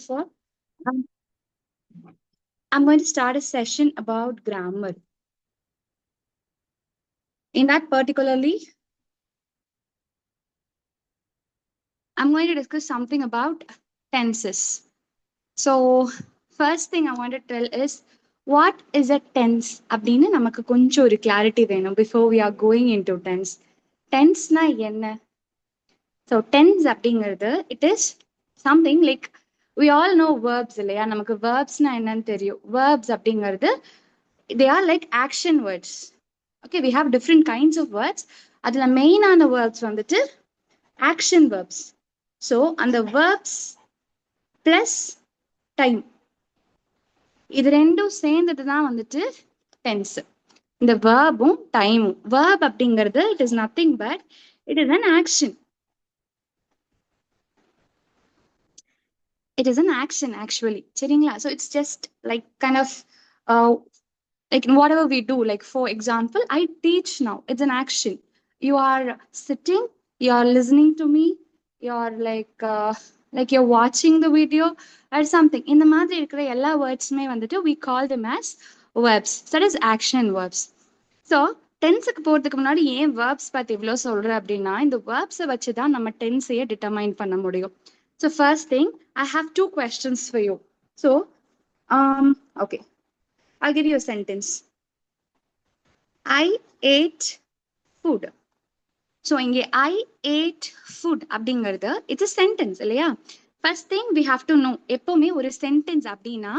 of all, um, I'm going to start a session about grammar. In that particularly, I'm going to discuss something about tenses. So, first thing I want to tell is what is a tense? அப்படின்னு நமக்கு கொஞ்சம் ஒரு clarity வேணும் before we are going into tense. Tense-னா என்ன? So, tense அப்படிங்கிறது it is something like we all know verbs இல்லையா? நமக்கு verbs-னா என்னன்னு தெரியும். Verbs அப்படிங்கிறது they are like action words. Okay, we have different kinds of words. அதுல மெயினான words வந்துட்டு action verbs. So, அந்த verbs plus time. இது ரெண்டும் சேர்ந்தது தான் வந்துட்டு tense. இந்த verbும் timeம். Verb அப்படிங்கிறது it is nothing but it is an action. It is an action actually. சரிங்களா? So it's just like kind of like whatever we do. Like for example, I teach now. It's an action. You are sitting, you are listening to me, you are like you're watching the video or something. இந்த மாதிரி இருக்கிற எல்லா வேர்ட்ஸ்மே வந்துட்டு we call them as verbs. So that is action verbs. So டென்ஸுக்கு போறதுக்கு முன்னாடி ஏன் verbs பத்தி இவ்வளோ சொல்றேன் அப்படின்னா இந்த verbs-ஐ வச்சு தான் நம்ம டென்ஸையே டிட்டர்மைன் பண்ண முடியும். So first thing, I have two questions for you. So, okay, I'll give you a sentence. I ate food. So, இங்கே I ate food அப்படிங்கிறது it's a sentence இல்லையா? First thing we have to know, எப்பவுமே ஒரு sentence அப்படின்னா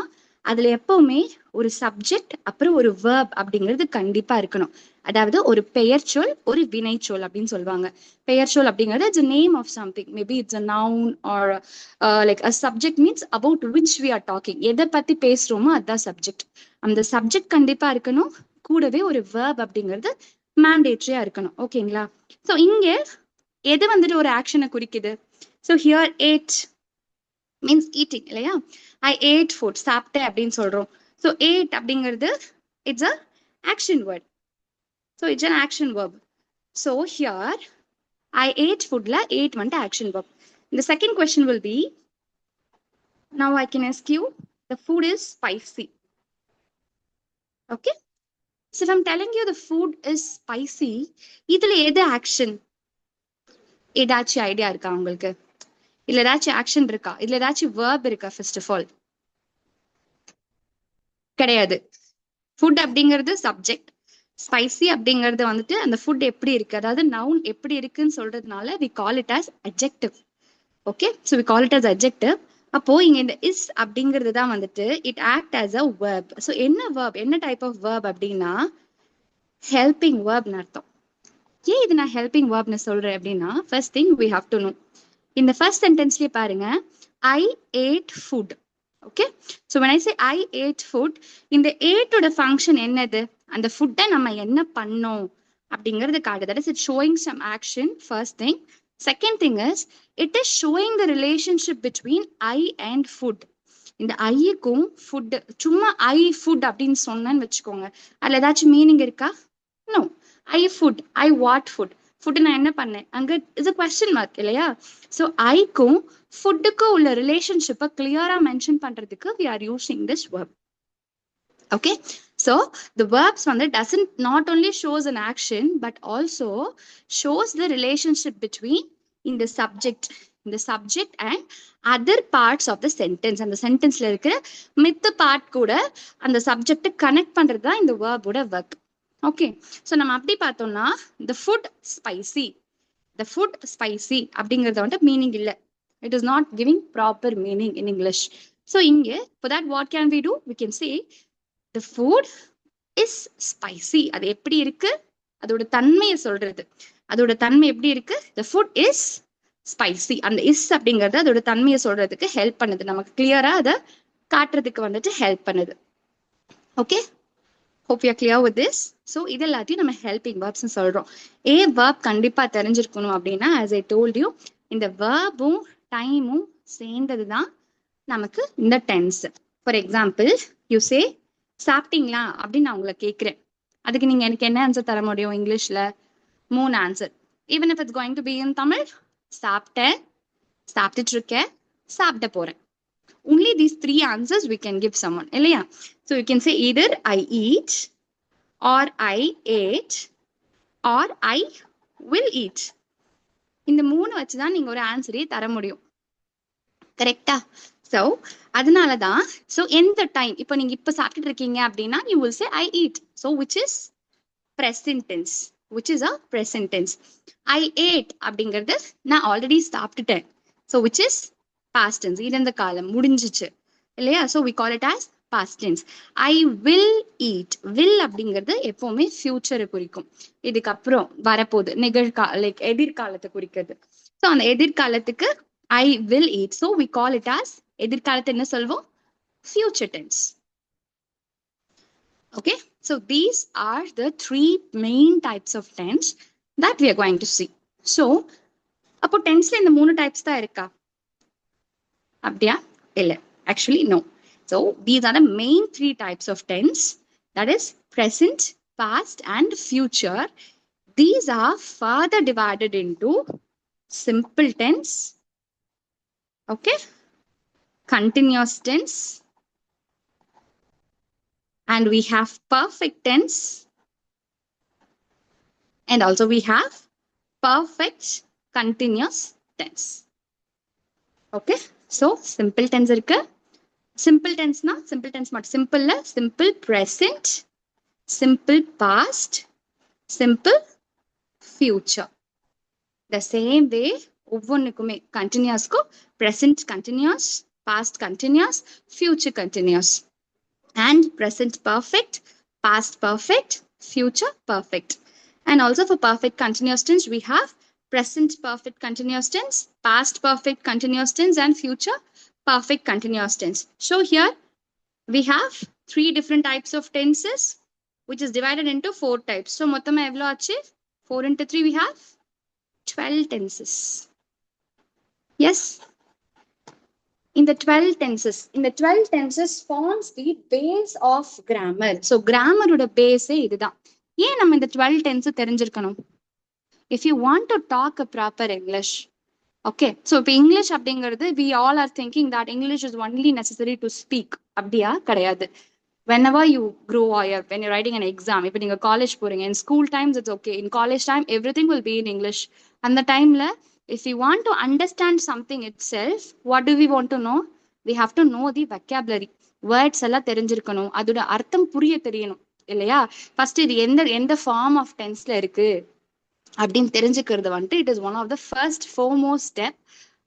அதுல எப்பவுமே ஒரு subject அப்புறம் ஒரு verb அப்படிங்கிறது கண்டிப்பா இருக்கணும். அதாவது ஒரு பெயர்ச்சொல் ஒரு வினைச்சொல் அப்படின்னு சொல்லுவாங்க. பெயர்ச்சொல் அப்படிங்கிறது it's a name of something. Maybe it's a noun or like a subject means about which we are talking. எதை பத்தி பேசுறோமோ அதுதான் சப்ஜெக்ட். அந்த சப்ஜெக்ட் கண்டிப்பா இருக்கணும். கூடவே ஒரு verb அப்படிங்கிறது மேண்டேட்டரியா இருக்கணும். ஓகேங்களா? ஸோ இங்க எது வந்துட்டு ஒரு ஆக்ஷனை குறிக்குது? So here ate means eating இல்லையா? I ate food, சாப்பிட்டேன் அப்படின்னு சொல்றோம். So ate அப்படிங்கிறது it's a action word. So it's an action verb. So here I ate foodல ate வந்துட்டு action verb. The second question will be, now I can ask you, the food is spicy. Okay? So if I'm telling you the food is spicy, இதுல எது action? ஏதாச்சும் idea இருக்கா உங்களுக்கு? இல்ல ஏதாச்சும் action இருக்கா? இதுல ஏதாச்சும் verb இருக்கா? ஃபர்ஸ்ட் ஆஃப் ஆல் கிடையாது. ஃபுட் அப்படிங்கிறது சப்ஜெக்ட், ஸ்பைசி அப்படிங்கிறது வந்துட்டு அந்த ஃபுட் எப்படி இருக்கு, அதாவது நவுன் எப்படி இருக்குன்னு சொல்றதுனால we call it as adjective. Okay, so we call it as adjective. அப்போ இங்க இந்த இஸ் அப்படிங்கிறது தான் வந்துட்டு it act as a verb. so என்ன verb, என்ன டைப் ஆஃப் verb அப்படின்னா ஹெல்பிங் வேர்ப்னு அர்த்தம். ஏன் இது நான் ஹெல்பிங் வேர்ப்னு சொல்றேன் அப்படின்னா first thing we have to know. இந்த ஃபர்ஸ்ட் சென்டென்ஸ்லயே பாருங்க, I ate food. Okay, so when I say I ate food, இந்த ஏட்டோட ஃபங்க்ஷன் என்னது? அந்த ஃபுட்டை நம்ம என்ன பண்ணோம் அப்படிங்கிறது காட்டுது. That is it showing some action. First thing. Second thing is it is showing the relationship between eye and foot. இந்த ஐக்கும் ஃபுட், சும்மா ஐ ஃபுட் அப்படின்னு சொன்னேன்னு வச்சுக்கோங்க, அதுல ஏதாச்சும் மீனிங் இருக்கா? No. Eye foot, eye what foot, foot நான் என்ன பண்ணேன், அங்க இஸ் a question mark இல்லையா? ஸோ ஐக்கும் ஃபுட்டுக்கும் உள்ள ரிலேஷன்ஷிப்பை கிளியரா மென்ஷன் பண்றதுக்கு we are using this verb. Okay, so the verbs வந்து doesn't not only shows an action but also shows the relationship between in the subject and other parts of the sentence. அந்த சென்டென்ஸ்ல இருக்கிற மித்த part கூட அந்த subject connect பண்றது தான் இந்த வேர்போட work. Okay, so நம்ம அப்படி பார்த்தோம்னா the food spicy, the food spicy அப்படிங்கறது வந்து மீனிங் இல்லை. It is not giving proper meaning in English. So இங்க for that what can we do? We can say the food is spicy. அது எப்படி இருக்கு, அதோட தன்மையை சொல்றது. அதோட தன்மை எப்படி இருக்கு? The food is spicy. அந்த இஸ் அப்படிங்கறது அதோட தன்மையை சொல்றதுக்கு ஹெல்ப் பண்ணுது, நமக்கு கிளியரா அதை காட்டுறதுக்கு வந்துட்டு ஹெல்ப் பண்ணுது. Okay, hope you are clear with this. So இது எல்லாத்தையும் நம்ம helping verbs சொல்றோம். A verb கண்டிப்பா தெரிஞ்சிருக்கணும் அப்படின்னா as I told you, இந்த verbும் டைமும் சேர்ந்தது தான் நமக்கு இந்த tense. For example, you say சாப்பிட்டீங்களா அப்படின்னு நான் உங்களை கேட்கிறேன். அதுக்கு நீங்க எனக்கு என்ன ஆன்சர் தர முடியும் இங்கிலீஷ்ல? 3 answer. even if it's going to be in Tamil, சாப்பிட்டேன், சாப்பிட்டுட்டு இருக்கேன், சாப்பிட போறேன். Only these three answers we can give someone. Illaya? So you can say either I eat, or I ate, or I will eat. இந்த மூணு வச்சுதான் நீங்க ஒரு ஆன்சரே தர முடியும். கரெக்டா? So அதனாலதான் so எந்த டைம் இப்போ நீங்க இப்ப சாப்பிட்டு இருக்கீங்க அப்படின்னா you will say I eat. So which is present tense. Which is a present tense. I ate அப்படிங்கிறது நான் ஆல்ரெடி சாப்பிட்டுட்டேன். So which is past tense. இறந்த காலம் முடிஞ்சிச்சு இல்லையா? So we call it as past tense. I will eat. Will அப்படிங்கிறது எப்பவுமே ஃபியூச்சரை குறிக்கும். இதுக்கப்புறம் வரப்போகுது லைக் எதிர்காலத்தை குறிக்கிறது. ஸோ அந்த எதிர்காலத்துக்கு I will eat. So we call it as எதிர்காலத்தை என்ன சொல்வோம்? Future tense. Okay, so these are the three main types of tense that we are going to see. So அப்போ டென்ஸ்ல இந்த மூணு டைப்ஸ் தான் இருக்கா? அப்படியா? இல்ல, actually no. So these are the main three types of tense, that is present, past and future. These are further divided into simple tense, okay, continuous tense, and we have perfect tense, and also we have perfect continuous tense. Okay, so simple tense irukku. Simple tense na simple tense mat simple la simple present, simple past, simple future. The same way ovvonnukume continuous ko present continuous, past continuous, future continuous, and present perfect, past perfect, future perfect. And also for perfect continuous tense we have present perfect continuous tense, past perfect continuous tense, and future perfect continuous tense. So here we have three different types of tenses, which is divided into four types. So mottama evlo aachu? 4 into 3 we have 12 tenses. Yes, in the 12 tenses forms the base of grammar. So grammar oda base இதுதான். ஏன் நம்ம இந்த 12 tense தெரிஞ்சிருக்கணும்? If you want to talk a proper English, okay, so இப்போ English அப்படிங்கிறது we all are thinking that English is only necessary to speak. அப்படியா? கிடையாது. Whenever you grow up, when you're writing an exam, இப்போ நீங்க college போறீங்க, in school times it's okay, in college time everything will be in English. அந்த டைம்ல if you want to understand something itself, what do we want to know? We have to know the vocabulary. Words எல்லாம் தெரிஞ்சிருக்கணும், அதோட அர்த்தம் புரிய தெரியணும் இல்லையா? First இது எந்த ஃபார்ம் ஆஃப் டென்ஸ்ல இருக்கு அப்படின்னு தெரிஞ்சுக்கிறது வந்துட்டு it is one of the first foremost step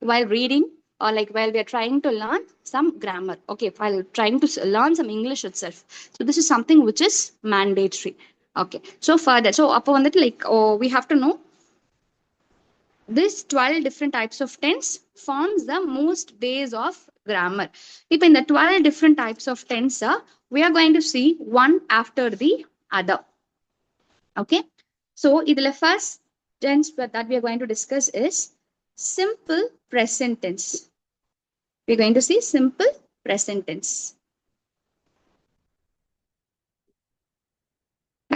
while reading or like while we are trying to learn some grammar, okay, while trying to learn some English itself. So this is something which is mandatory. Okay, so further, so appo vandu like we have to know this 12 different types of tense forms the most base of grammar. If in the 12 different types of tense we are going to see one after the other. Okay, so the first tense that we are going to discuss is simple present tense. We are going to see simple present tense.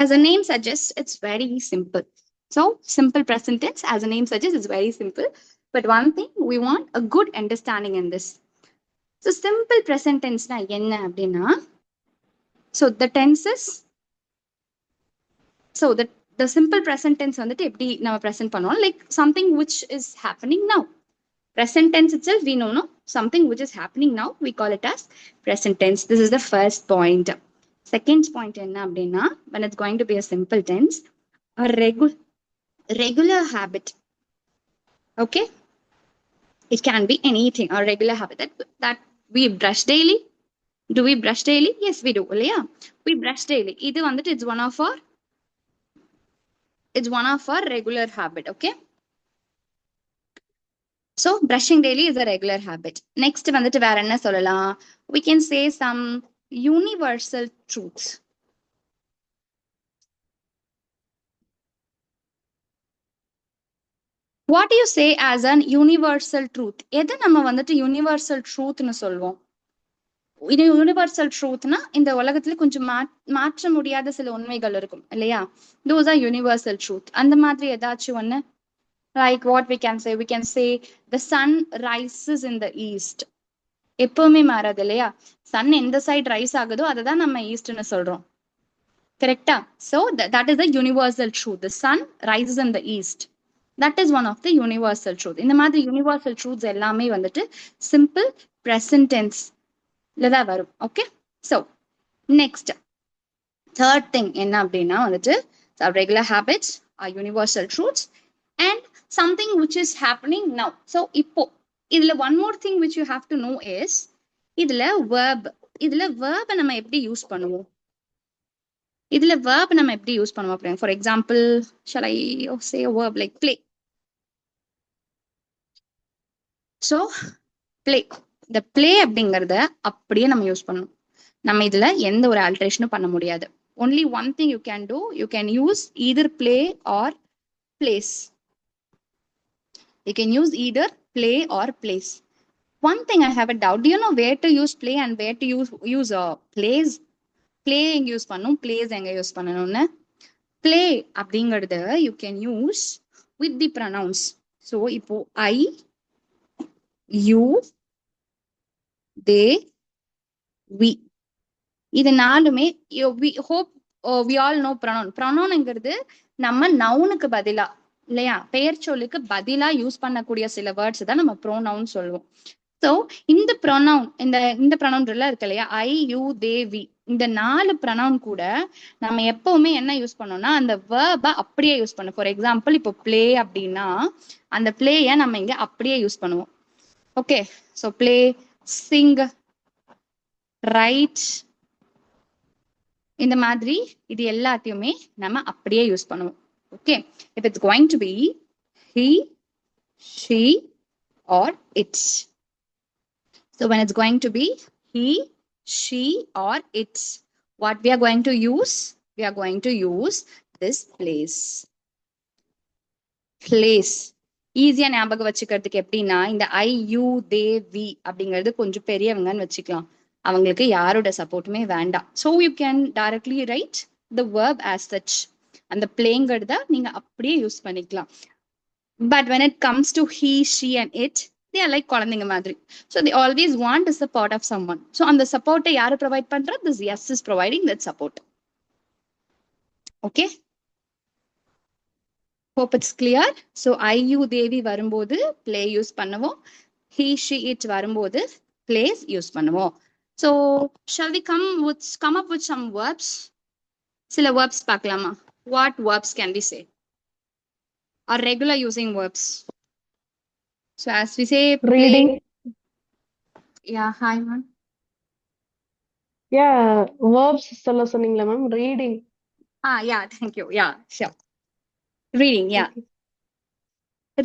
As the name suggests, it's very simple. So simple present tense, as the name suggests, is very simple. But one thing, we want a good understanding in this. So simple present tense na enna appadina? So the tenses, so the simple present tense வந்துட்டு எப்படி நம்ம present பண்ணுவோம், like something which is happening now. Present tense itself we know, no, something which is happening now, we call it as present tense. This is the first point. Second point enna appadina, when it's going to be a simple tense, a regular habit. Okay, it can be anything, a regular habit that we brush daily. Do we brush daily? Yes, we do. Yeah, we brush daily. Idu vandu it's one of our regular habit. Okay, so brushing daily is a regular habit. Next vandu vera enna sollalam, we can say some universal truths. What do you say as an universal truth? எது நம்ம வந்துட்டு universal truthனு சொல்வோம்? இது universal truthனா இந்த உலகத்துல கொஞ்சம் மாற்ற முடியாத சில உண்மைகள் இருக்கும் இல்லையா? Those are universal truth. அந்த மாதிரி ஏதாச்சும் ஒண்ணு, like what we can say the sun rises in the east. எப்பவுமே மாறாது இல்லையா? சன் எந்த சைடு ரைஸ் ஆகுதோ அதை தான் நம்ம ஈஸ்ட்னு சொல்றோம். கரெக்டா? So that is the universal truth. The sun rises in the east. That is one of the universal truth. இந்த மாதிரி universal truths எல்லாமே வந்துட்டு simple present tense ல தான் வரும். Okay, so next third thing என்ன அப்படின்னா வந்துட்டு regular habits are universal truths and something which is happening now. So இப்போ இதுல one more thing which you have to know is இதுல verb நம்ம எப்படி யூஸ் பண்ணுவோம்? இதுல verb நம்ம எப்படி யூஸ் பண்ணுவோம் அப்படிங்க? For example, shall I say a verb like play? So play, இந்த play அப்படிங்கறத அப்படியே நம்ம யூஸ் பண்ணணும். நம்ம இதுல எந்த ஒரு ஆல்டரேஷனும் பண்ண முடியாது. Only one thing you can do, you can use either play or place. You can use either play or place. One thing I have a doubt. Do you know where to use play and where to use plays? Play எங்க use பண்ணணும், plays எங்க use பண்ணணும்னு? Play அப்படிங்கறது you can use with the pronouns. So இப்போ I, you, they, we. இது நாலுமே we hope we all know pronoun. pronounங்கிறது நம்ம நவுனுக்கு பதிலா இல்லையா, பெயர் சொல்லுக்கு பதிலா யூஸ் பண்ணக்கூடிய சில வேர்ட்ஸ் தான் நம்ம ப்ரோனவுன் சொல்லுவோம். ஸோ இந்த ப்ரொனவுன் இந்த ப்ரொனவுன் இருக்கு இல்லையா, ஐ, யூ, தே, வி, இந்த 4 ப்ரொனவுன் கூட நம்ம எப்பவுமே என்ன யூஸ் பண்ணோம்னா அந்த வேர்பை அப்படியே யூஸ் பண்ணும். ஃபார் எக்ஸாம்பிள் இப்போ பிளே அப்படின்னா அந்த பிளேயை நம்ம இங்க அப்படியே யூஸ் பண்ணுவோம். Okay, so play, Singh, right, இந்த மாதிரி இது எல்லாத்தையுமே நம்ம அப்படியே யூஸ் பண்ணுவோம். Okay, if it's going to be he, she or it. So when it's going to be he, she or it, what we are going to use? We are going to use this place. Place ஈஸியா ஞாபகம் வச்சுக்கிறதுக்கு எப்படின்னா இந்த ஐ, you, they, we அப்படிங்கிறது கொஞ்சம் பெரியவங்கன்னு வச்சுக்கலாம். அவங்களுக்கு யாரோட சப்போர்ட்டுமே வேண்டாம். So you can directly right the verb as such. அந்த பிளேங்கிறத நீங்க அப்படியே யூஸ் பண்ணிக்கலாம். But when it comes to he, she and it, they are like குழந்தைங்க மாதிரி. So they always want the support of someone. So அந்த சப்போர்ட்டை யாரு provide பண்றா? This yes is providing that support. Okay, hope it's clear. So I, you, they, we வரும்போது play use பண்ணுவோம். he, she, it வரும்போது place use பண்ணுவோம். So shall we come up with some verbs? சில verbs பார்க்கலாமா? What verbs can we say? Or regular using verbs? So as we say play, reading. Yeah, hi ma'am. Yeah, verbs சொல்ல சொன்னீங்களா ma'am? reading. Yeah, thank you. Yeah, sure. Reading, yeah. Okay.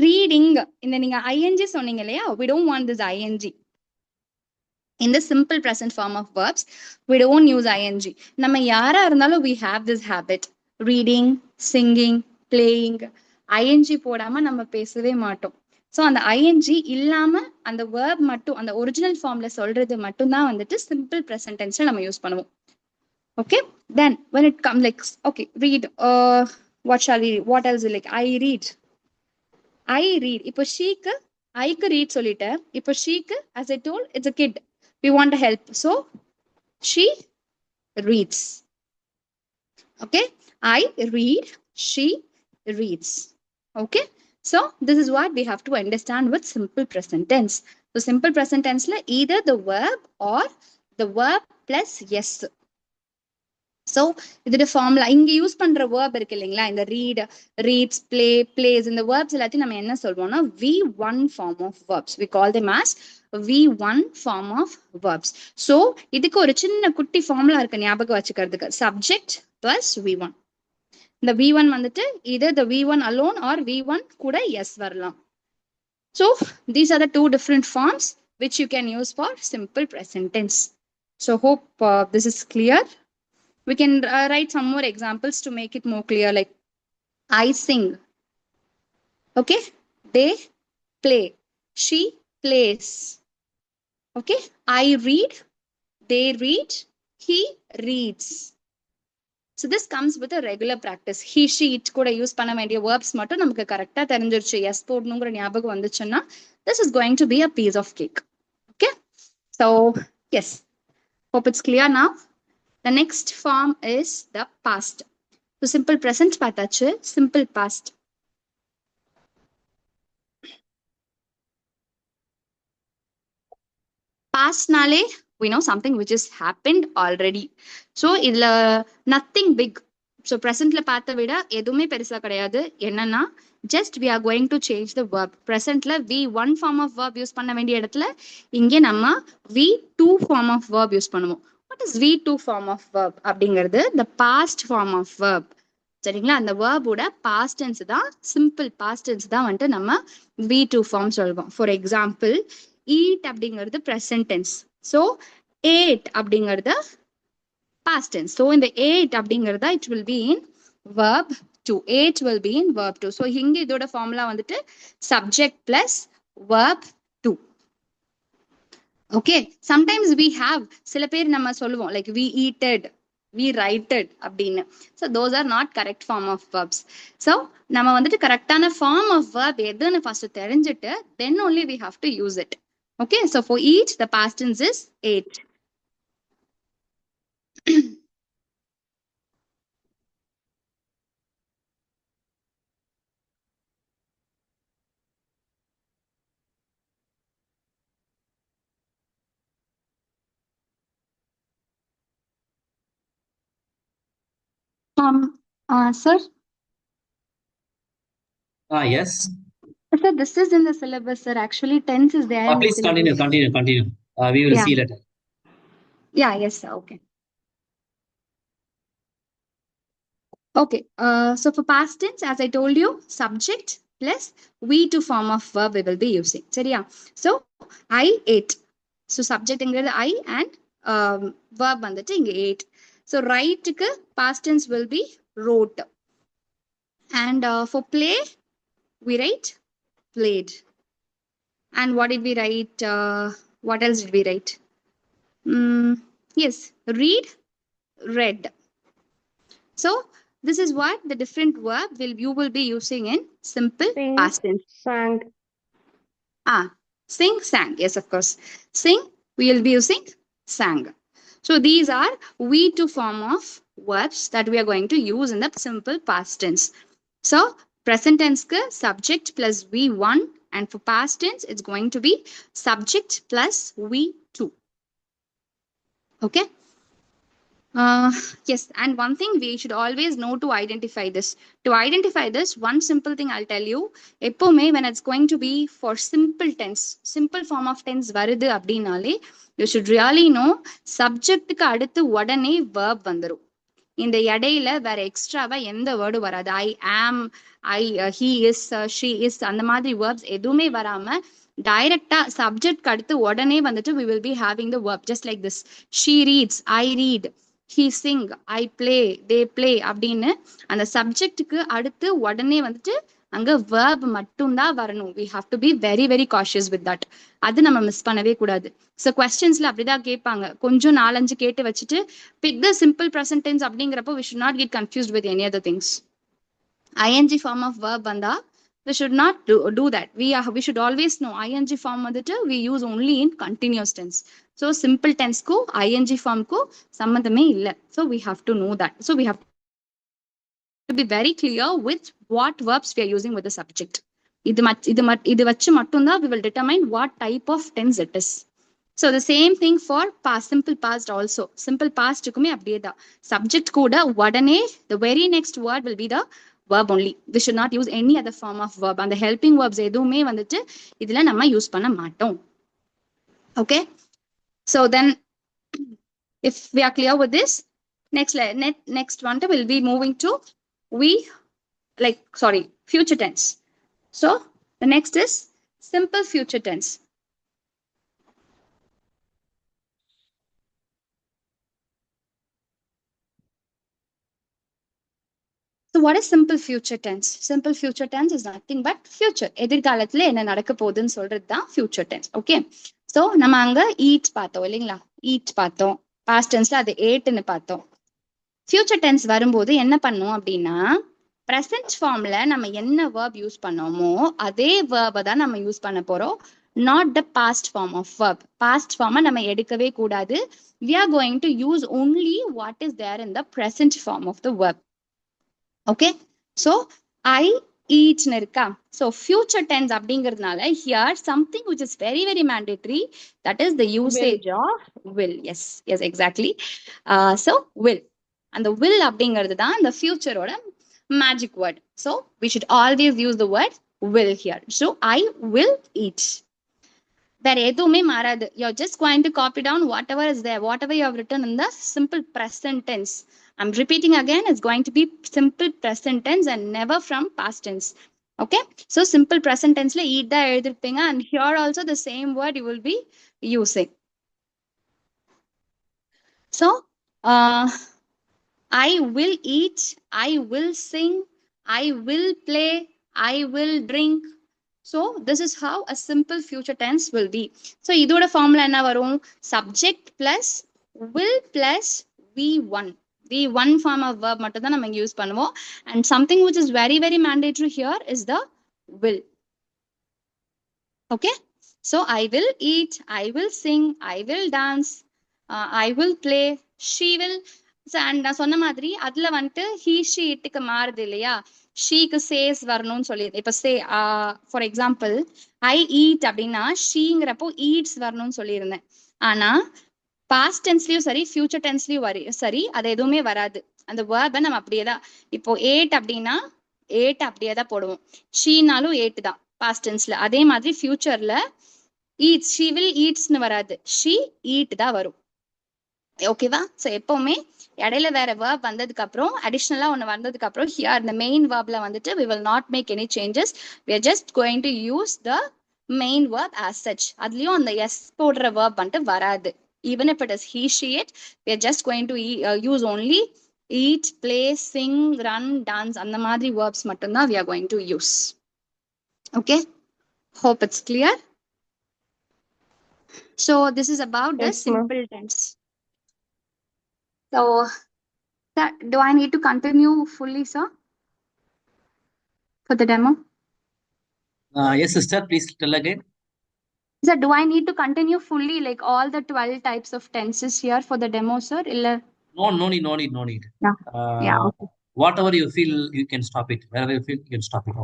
Reading, இந்த நீங்க ing சொன்னீங்க இல்லையா, we don't want this ing. In the simple present form of verbs, we don't use ing. நம்ம யாரா இருந்தாலும் we have this habit. Reading, singing, playing, ing போடாம நம்ம பேசவே மாட்டோம். ஸோ அந்த ஐஎன்ஜி இல்லாம அந்த வேர்ப் மட்டும் அந்த ஒரிஜினல் ஃபார்ம்ல சொல்றது மட்டும் தான் வந்துட்டு சிம்பிள் ப்ரெசன்ட் டென்ஸ்ல நம்ம யூஸ் பண்ணுவோம். Okay, then when it comes like okay, read, what shall we read? What else? Like I read. இப்போ ஷீக்கு ஐக்கு ரீட் சொல்லிட்டேன். இப்போ ஷீக்கு as I told, it's a kid, we want to help, so she reads. Okay, I read, she reads. Okay, so this is what we have to understand with simple present tense. So simple present tense la either the verb or the verb plus yes. So இதோட formula இங்க use பண்ற verb இருக்கு இல்லைங்களா, இந்த read, reads, play, plays, இந்த verbs எல்லாத்தையும் நம்ம என்ன சொல்வோம்னா V1 form of verbs. We call them as V1 form of verbs. So இதுக்கு ஒரு சின்ன குட்டி ஃபார்முலா இருக்கு ஞாபகம் வச்சுக்கிறதுக்கு. Subject plus V1. இந்த V1 வந்துட்டு either the V1 alone or V1 கூட yes வரலாம். So these are the two different forms which you can use for simple present tense. So hope this is clear. We can write some more examples to make it more clear, like I sing. Okay, they play, she plays. Okay, I read, they read, he reads. So this comes with a regular practice. He, she, it கூட use பண்ண வேண்டிய verbs மட்டும் நமக்கு கரெக்டா தெரிஞ்சிருச்சு, S போடணுங்கிற ஞாபகம் வந்துச்சுன்னா this is going to be a piece of cake. Okay, So yes, hope it's clear now. The next form is the past. So simple present பார்த்தாச்சு, simple past. Pastனாலே we know something which has happened already. So இதுல nothing big. So presentல பார்த்த விட எதுவுமே பெருசா கிடையாது. என்னன்னா just we are going to change the verb. Presentல we one form of verb use பண்ண வேண்டிய இடத்துல இங்கே நம்ம we two form of verb use பண்ணுவோம். What is we two form of verb அப்படிங்கிறது the past form of verb. சரிங்களா, அந்த வேர்போட past tense தான், சிம்பிள் பாஸ்ட் டென்ஸ் தான் வந்துட்டு நம்ம வி டூ ஃபார்ம் சொல்வோம். ஃபார் எக்ஸாம்பிள் eat அப்படிங்கிறது present tense. So ate அப்படிங்கிறது past tense. So இந்த ate அப்படிங்கிறதா it will be in verb 2. Ate will be in verb 2. So இங்க இதோட ஃபார்முலா வந்துட்டு subject plus verb 2. Okay, sometimes we have சில பேர் நம்ம சொல்லுவோம் like we eated, we writed அப்படின்னு. So those are not correct form of verbs. So நம்ம வந்துட்டு கரெக்டான form of verb எதுன்னு first தெரிஞ்சுட்டு then only we have to use it. Okay, so for eat, the past tense is ate. Sir? Yes. Sir, this is in the syllabus, sir. Actually, tense is there. In Please the syllabus. continue. We will see later. Yeah, yes, sir. Okay. Okay. So for past tense, as I told you, subject plus we to form of verb we will be using. Seriya? So I ate. So subject inga I and verb வந்துட்டு இங்க ate. So write க்கு past tense will be wrote. And for play, we write played. And what did we write? What else did we write? Yes, read, read. So this is what the different verb you will be using in simple Sing, past tense. sang. Sing, sang. Yes, of course. Sing, we will be using sang. So these are we two form of verbs that we are going to use in the simple past tense. So present tense ku subject plus V1, and for past tense it's going to be subject plus V2. Okay. Yes, and one thing we should always know to identify this. To identify this, one simple thing I'll tell you. எப்பவுமே when it's going to be for simple tense, simple form of tense வருது அப்படின்னாலே you should really know subjectக்கு அடுத்து உடனே verb வந்துரும். இந்த இடையில வேற எக்ஸ்ட்ராவா எந்த வேர்டும் வராது. I am, he is, she is அந்த மாதிரி verbs எதுவுமே வராம டைரக்டா சப்ஜெக்ட் அடுத்து உடனே வந்துட்டு we will be having the verb just like this. She reads, I read. He sing, I play, they play அப்படின்னு அந்த சப்ஜெக்டுக்கு அடுத்து உடனே வந்துட்டு அங்க verb மட்டும்தான் வரணும். We have to be very very cautious with that. அது நம்ம மிஸ் பண்ணவே கூடாது. So questions-ல அப்படிதான் கேட்பாங்க. கொஞ்சம் 4-5 கேட்டு வச்சுட்டு pick the simple present tense அப்படிங்கிறப்போ we should not get confused with any other things. ing form of verb வந்தா we should not do that. We should always know ing form வந்துட்டு we use only in continuous tense. So simple tense க்கு ing form க்கு சம்பந்தமே இல்ல. So we have to know that. So we have to be very clear with what verbs we are using with the subject. இது வச்சு மட்டும்தான் we will determine what type of tense it is. So the same thing for past, simple past also. Simple past க்குமே அப்படியே தான். Subject கூட உடனே the very next word will be the verb only. We should not use any other form of verb. And the helping verbs எதுவுமே வந்துட்டு இதுல நம்ம use பண்ண மாட்டோம். Okay. So then if we are clear with this, next one will be moving to future tense. So the next is simple future tense. So what is simple future tense? Simple future tense is nothing but future. எதிர்காலத்துல என்ன நடக்க போகுதுன்னு சொல்றது தான் future tense. Okay. So நம்ம அங்க eat பார்த்தோம் இல்லைங்களா? eat பார்த்தோம். past tenseல அது ate-ன்னு பார்த்தோம். future tense வரும்போது என்ன பண்ணும் அப்படின்னா present formல நம்ம என்ன verb யூஸ் பண்ணோமோ அதே verb தான் நம்ம யூஸ் பண்ண போறோம் not the past form of verb. Past form நம்ம எடுக்கவே கூடாது. We are going to use only what is there in the present form of the verb. Okay, so I eat இருக்கா. So future tense அப்படிங்கிறதுனால here something which is very very mandatory, that is the usage of will. Yes, yes, exactly. So will, and the will அப்படிங்கிறது தான் the future ஓட magic word. So we should always use the word will here. So I will eat. வேற எதுவுமே மாறாது. You're just going to copy down whatever is there, whatever you have written in the simple present tense. I'm repeating again, it's going to be simple present tense and never from past tense. Okay, so simple present tense la eat da எழுதிருப்பீங்க, and here also the same word you will be using. So I will eat, I will sing, I will play, I will drink. So this is how a simple future tense will be. So இதோட formula என்ன வரும்? Subject plus will plus V1. V1 form of verb மட்டும் தான் நம்ம use பண்ணுவோம். And something which is very very mandatory here is the will. Okay, so I will eat, I will sing, I will dance, I will play, she will. And நான் சொன்ன மாதிரி அதுல வந்துட்டு he she itக்கு மாறுது இல்லையா, ஷீக்கு chase வரணும்னு சொல்லி. இப்ப say for example I eat அப்படின்னா ஷீங்கிறப்போ ஈட்ஸ் வரணும்னு சொல்லியிருந்தேன். ஆனா பாஸ்ட் டென்ஸ்லயும் சரி ஃபியூச்சர் டென்ஸ்லயும் சரி அது எதுவுமே வராது. அந்த வேர்பை நம்ம அப்படியேதான், இப்போ ஏட் அப்படின்னா ஏட் அப்படியேதான் போடுவோம். ஷீனாலும் ஏட்டு தான் பாஸ்ட் டென்ஸ்ல. அதே மாதிரி ஃபியூச்சர்ல ஈட்ஸ், ஷீ வில் ஈட்ஸ்னு வராது, ஷீ ஈட் தான் வரும். ஓகேவா? ஸோ எப்பவுமே இடையில வேற வேர்ப் வந்ததுக்கு அப்புறம் அடிஷ்னலா ஒன்று வந்ததுக்கு அப்புறம் ஹியர் இந்த மெயின் வேர்ப்ல வந்துட்டு we will not make any changes, we are just going to use the main verb as such. அதுலயும் அந்த எஸ் போடுற வேர்ப் வந்துட்டு வராது. even if it is he she it, we are just going to use only eat, play, sing, run, dance அந்த மாதிரி verbs மட்டும்தான் we are going to use. Okay, hope it's clear. So this is about the simple tense. So sir, do I need to continue fully, sir, for the demo? Yes, sister, please tell again. Sir, do I need to continue fully, like all the 12 types of tenses here for the demo, sir? No need. Yeah, okay. Whatever you feel, you can stop it. Wherever you feel, you can stop it.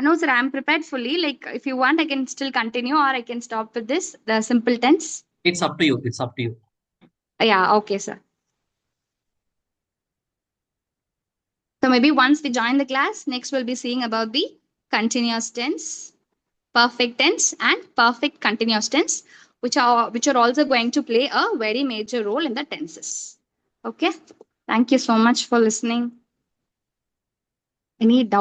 No, sir, I'm prepared fully. Like, if you want, I can still continue, or I can stop with this, the simple tense. It's up to you. Yeah, okay, sir. So maybe once we join the class, next we'll be seeing about the continuous tense, perfect tense, and perfect continuous tense, which are also going to play a very major role in the tenses. Okay, thank you so much for listening. Any doubt?